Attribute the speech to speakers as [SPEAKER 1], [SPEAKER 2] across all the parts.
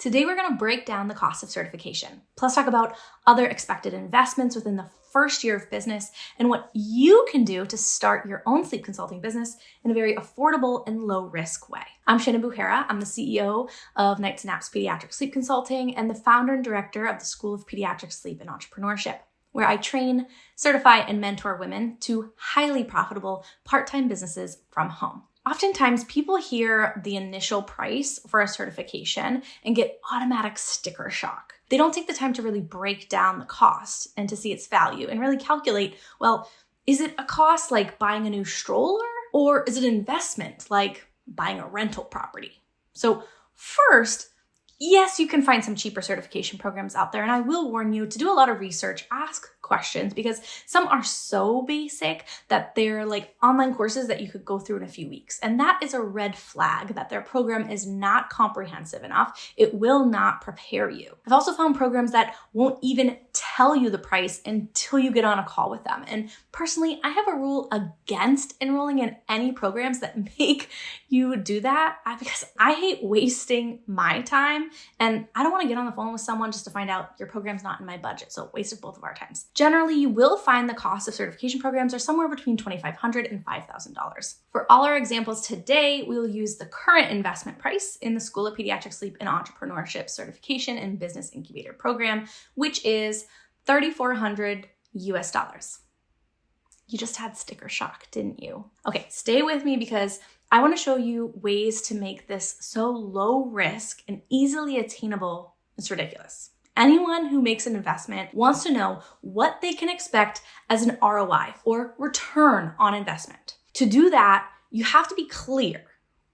[SPEAKER 1] Today, we're going to break down the cost of certification, plus talk about other expected investments within the first year of business and what you can do to start your own sleep consulting business in a very affordable and low-risk way. I'm Shannon Buhera. I'm the CEO of Nights and Naps Pediatric Sleep Consulting and the founder and director of the School of Pediatric Sleep and Entrepreneurship, where I train, certify, and mentor women to highly profitable part-time businesses from home. Oftentimes, people hear the initial price for a certification and get automatic sticker shock. They don't take the time to really break down the cost and to see its value and really calculate, well, is it a cost like buying a new stroller, or is it an investment like buying a rental property? So first, yes, you can find some cheaper certification programs out there, and I will warn you to do a lot of research, ask questions, because some are so basic that they're like online courses that you could go through in a few weeks. And that is a red flag that their program is not comprehensive enough. It will not prepare you. I've also found programs that won't even tell you the price until you get on a call with them. And personally, I have a rule against enrolling in any programs that make you do that because I hate wasting my time, and I don't want to get on the phone with someone just to find out your program's not in my budget. So it wasted both of our times. Generally, you will find the cost of certification programs are somewhere between $2,500 and $5,000. For all our examples today, we will use the current investment price in the School of Pediatric Sleep and Entrepreneurship Certification and Business Incubator Program, which is $3,400 US. You just had sticker shock, didn't you? Okay, stay with me because I want to show you ways to make this so low risk and easily attainable. It's ridiculous. Anyone who makes an investment wants to know what they can expect as an ROI or return on investment. To do that, you have to be clear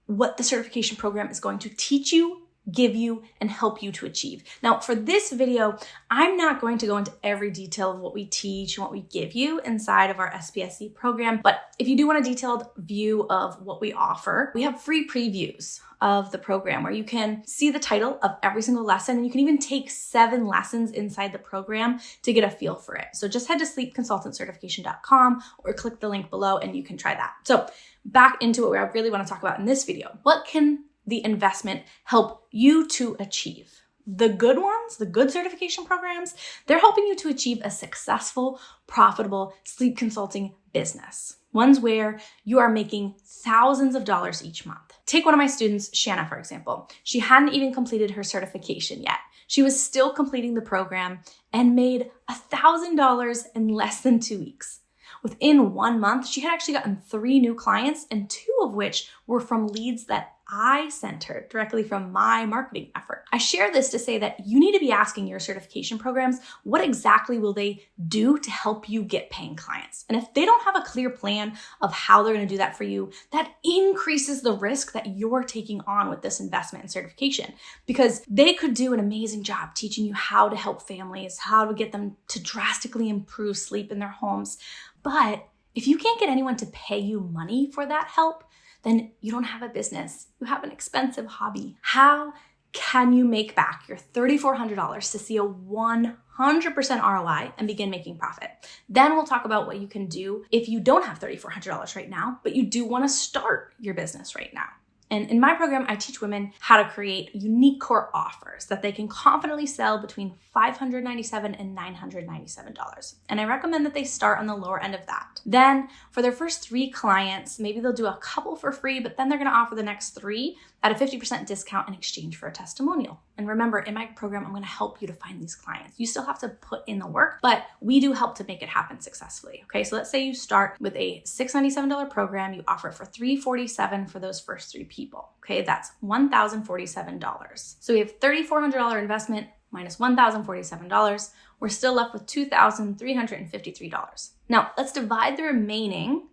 [SPEAKER 1] what the certification program is going to teach you, give you, and help you to achieve. Now, for this video, I'm not going to go into every detail of what we teach and what we give you inside of our SPSE program, but if you do want a detailed view of what we offer, we have free previews of the program where you can see the title of every single lesson, and you can even take 7 lessons inside the program to get a feel for it. So just head to sleepconsultantcertification.com or click the link below and you can try that. So back into what I really want to talk about in this video. What can the investment help you to achieve? The good ones, the good certification programs, they're helping you to achieve a successful, profitable sleep consulting business. Ones where you are making thousands of dollars each month. Take one of my students, Shannon, for example. She hadn't even completed her certification yet. She was still completing the program and made $1,000 in less than 2 weeks. Within 1 month, she had actually gotten 3 new clients, and 2 of which were from leads that I sent her directly from my marketing effort. I share this to say that you need to be asking your certification programs, what exactly will they do to help you get paying clients? And if they don't have a clear plan of how they're going to do that for you, that increases the risk that you're taking on with this investment in certification, because they could do an amazing job teaching you how to help families, how to get them to drastically improve sleep in their homes. But if you can't get anyone to pay you money for that help, then you don't have a business. You have an expensive hobby. How can you make back your $3,400 to see a 100% ROI and begin making profit? Then we'll talk about what you can do if you don't have $3,400 right now, but you do want to start your business right now. And in my program, I teach women how to create unique core offers that they can confidently sell between $597 and $997. And I recommend that they start on the lower end of that. Then for their first 3 clients, maybe they'll do a couple for free, but then they're going to offer the next 3 at a 50% discount in exchange for a testimonial. And remember, in my program, I'm going to help you to find these clients. You still have to put in the work, but we do help to make it happen successfully. Okay, so let's say you start with a $697 program, you offer it for $347 for those first 3 people. Okay, that's $1,047. So we have $3,400 investment minus $1,047. We're still left with $2,353. Now, let's divide the remaining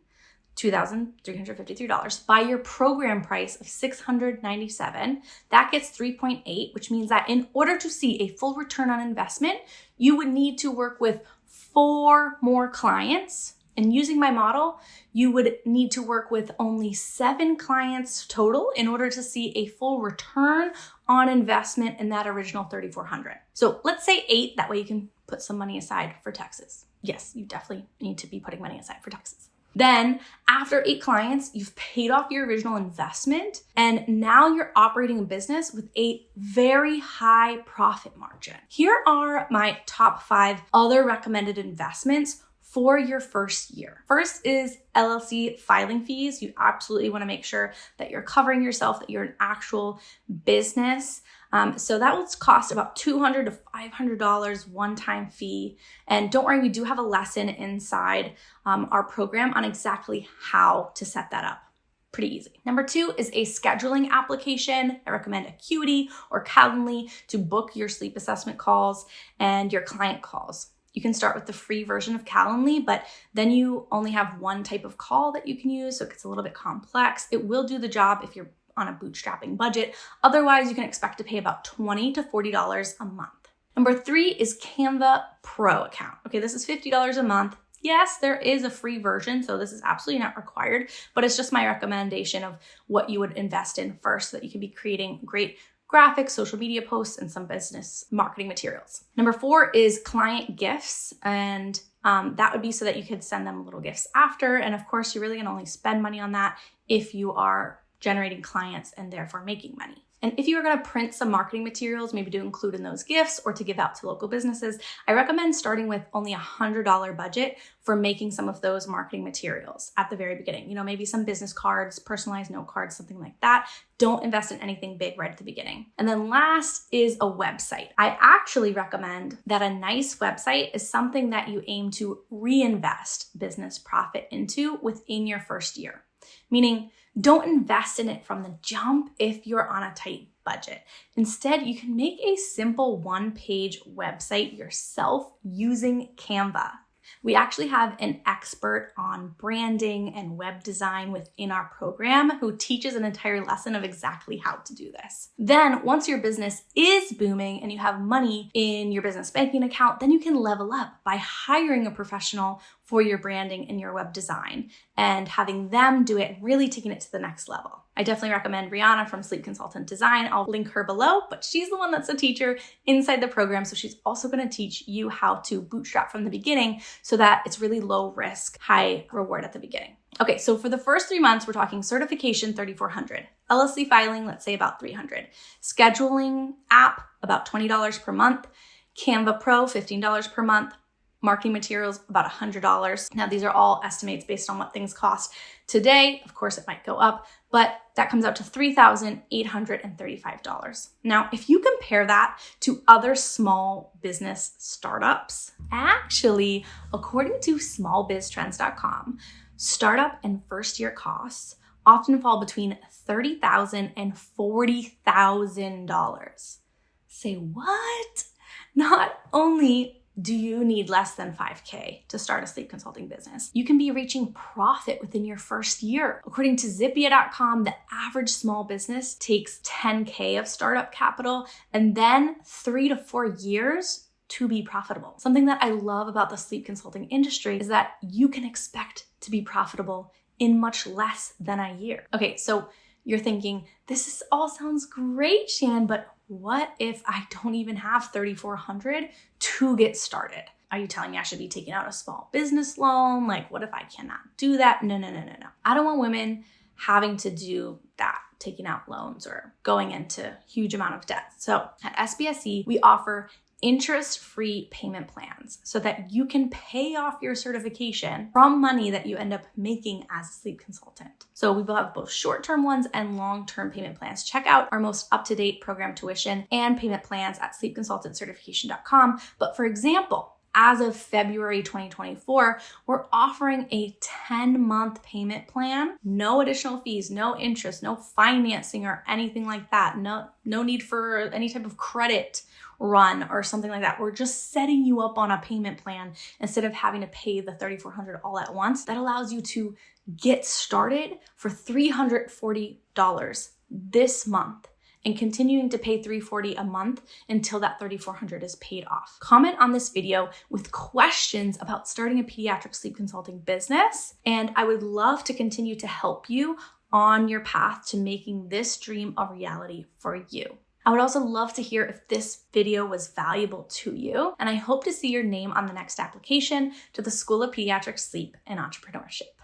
[SPEAKER 1] $2,353 by your program price of $697. That gets 3.8, which means that in order to see a full return on investment, you would need to work with 4 more clients. And using my model, you would need to work with only 7 clients total in order to see a full return on investment in that original $3,400. So let's say 8, that way you can put some money aside for taxes. Yes, you definitely need to be putting money aside for taxes. Then after 8 clients, you've paid off your original investment, and now you're operating a business with a very high profit margin. Here are my top 5 other recommended investments for your first year. First is LLC filing fees. You absolutely want to make sure that you're covering yourself, that you're an actual business. So that will cost about $200 to $500 one-time fee. And don't worry, we do have a lesson inside our program on exactly how to set that up. Pretty easy. Number 2 is a scheduling application. I recommend Acuity or Calendly to book your sleep assessment calls and your client calls. You can start with the free version of Calendly, but then you only have one type of call that you can use, so it gets a little bit complex. It will do the job if you're on a bootstrapping budget. Otherwise, you can expect to pay about $20 to $40 a month. Number 3 is Canva Pro account. Okay, this is $50 a month. Yes, there is a free version, so this is absolutely not required, but it's just my recommendation of what you would invest in first so that you can be creating great graphics, social media posts, and some business marketing materials. Number 4 is client gifts, and that would be so that you could send them little gifts after. And of course, you're really gonna only spend money on that if you are generating clients and therefore making money. And if you are gonna print some marketing materials, maybe to include in those gifts or to give out to local businesses, I recommend starting with only a $100 budget for making some of those marketing materials at the very beginning. You know, maybe some business cards, personalized note cards, something like that. Don't invest in anything big right at the beginning. And then last is a website. I actually recommend that a nice website is something that you aim to reinvest business profit into within your first year. Meaning, don't invest in it from the jump if you're on a tight budget. Instead, you can make a simple one-page website yourself using Canva. We actually have an expert on branding and web design within our program who teaches an entire lesson of exactly how to do this. Then once your business is booming and you have money in your business banking account, then you can level up by hiring a professional for your branding and your web design and having them do it and really taking it to the next level. I definitely recommend Rihanna from Sleep Consultant Design. I'll link her below, but she's the one that's a teacher inside the program. So she's also going to teach you how to bootstrap from the beginning so that it's really low risk, high reward at the beginning. Okay, so for the first 3 months, we're talking certification, $3,400. LLC filing, let's say about $300. Scheduling app, about $20 per month. Canva Pro, $15 per month. Marketing materials, about $100. Now, these are all estimates based on what things cost today. Of course, it might go up, but that comes out to $3,835. Now, if you compare that to other small business startups, actually, according to smallbiztrends.com, startup and first year costs often fall between $30,000 and $40,000. Say what? Not only do you need less than $5K to start a sleep consulting business, you can be reaching profit within your first year. According to Zippia.com, the average small business takes $10K of startup capital and then 3 to 4 years to be profitable. Something that I love about the sleep consulting industry is that you can expect to be profitable in much less than a year. Okay, so you're thinking, this all sounds great, Shannon, but what if I don't even have $3,400 to get started? Are you telling me I should be taking out a small business loan? Like, what if I cannot do that? No. I don't want women having to do that, taking out loans or going into huge amount of debt. So at SPSE, we offer interest-free payment plans so that you can pay off your certification from money that you end up making as a sleep consultant. So we will have both short-term ones and long-term payment plans. Check out our most up-to-date program tuition and payment plans at sleepconsultantcertification.com. But for example, as of February 2024, we're offering a 10-month payment plan, no additional fees, no interest, no financing or anything like that. No need for any type of credit run or something like that. We're just setting you up on a payment plan instead of having to pay the $3,400 all at once. That allows you to get started for $340 this month and continuing to pay $340 a month until that $3,400 is paid off. Comment on this video with questions about starting a pediatric sleep consulting business, and I would love to continue to help you on your path to making this dream a reality for you. I would also love to hear if this video was valuable to you, and I hope to see your name on the next application to the School of Pediatric Sleep and Entrepreneurship.